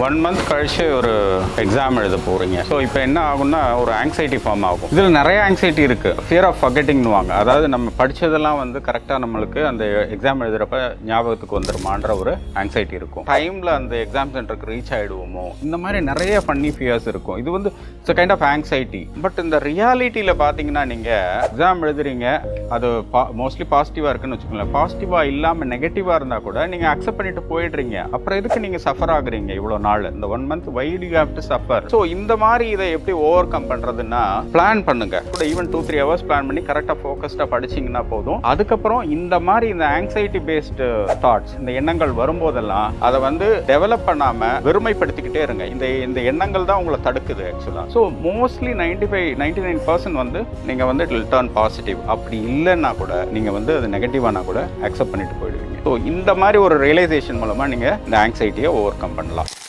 1 month கழிச்சு ஒரு exam எழுத போகிறீங்க. ஸோ இப்போ என்ன ஆகும்னா ஒரு ஆங்ஸைட்டி ஃபார்ம் ஆகும். இதில் நிறைய ஆங்ஸைட்டி இருக்குது. ஃபியர் ஆஃப் ஃபர்கெட்டிங்னுவாங்க. அதாவது நம்ம படித்ததெல்லாம் வந்து கரெக்டாக நம்மளுக்கு அந்த எக்ஸாம் எழுதுகிறப்ப ஞாபகத்துக்கு வந்துருமான்ற ஒரு ஆங்ஸைட்டி இருக்கும். டைமில் அந்த எக்ஸாம் சென்டருக்கு ரீச் ஆகிடுவோமோ, இந்த மாதிரி நிறைய ஃபன்னி ஃபியர்ஸ் இருக்கும். இது வந்து it's a kind of anxiety. But இந்த ரியாலிட்டியில் பார்த்தீங்கன்னா நீங்கள் எக்ஸாம் எழுதுறீங்க, அது மோஸ்ட்லி பாசிட்டிவாக இருக்குன்னு வச்சுக்கோங்களேன். பாசிட்டிவாக இல்லாமல் நெகட்டிவாக இருந்தால் கூட நீங்கள் அக்செப்ட் பண்ணிட்டு போயிடுறீங்க. அப்புறம் எதுக்கு நீங்கள் சஃபர் ஆகுறீங்க இவ்வளோ நாள்? இந்த 1 month why do you have to suffer? So இந்த மாதிரி இதை எப்படி ஓவர் கம் பண்ணுறதுன்னா பிளான் பண்ணுங்க. கூட ஈவன் 2-3 hours பிளான் பண்ணி கரெக்டாக ஃபோக்கஸ்டாக படிச்சிங்கன்னா போதும். அதுக்கப்புறம் இந்த மாதிரி இந்த ஆங்ஸைட்டி பேஸ்டு தாட்ஸ், இந்த எண்ணங்கள் வரும்போதெல்லாம் அதை வந்து டெவலப் பண்ணாமல் வெறுமைப்படுத்திக்கிட்டே இருங்க. இந்த எண்ணங்கள் தான் உங்களை தடுக்குது ஆக்சுவலாக. ஸோ மோஸ்ட்லி 99% வந்து நீங்கள் வந்து இட் வில் டர்ன் பாசிட்டிவ். அப்படி இல்லைன்னா கூட நீங்கள் வந்து அது நெகட்டிவானா கூட அக்செப்ட் பண்ணிட்டு போயிடுவீங்க. ஸோ இந்த மாதிரி ஒரு ரியலைசேஷன் மூலமாக நீங்கள் இந்த ஆங்ஸைட்டியை ஓவர் கம் பண்ணலாம்.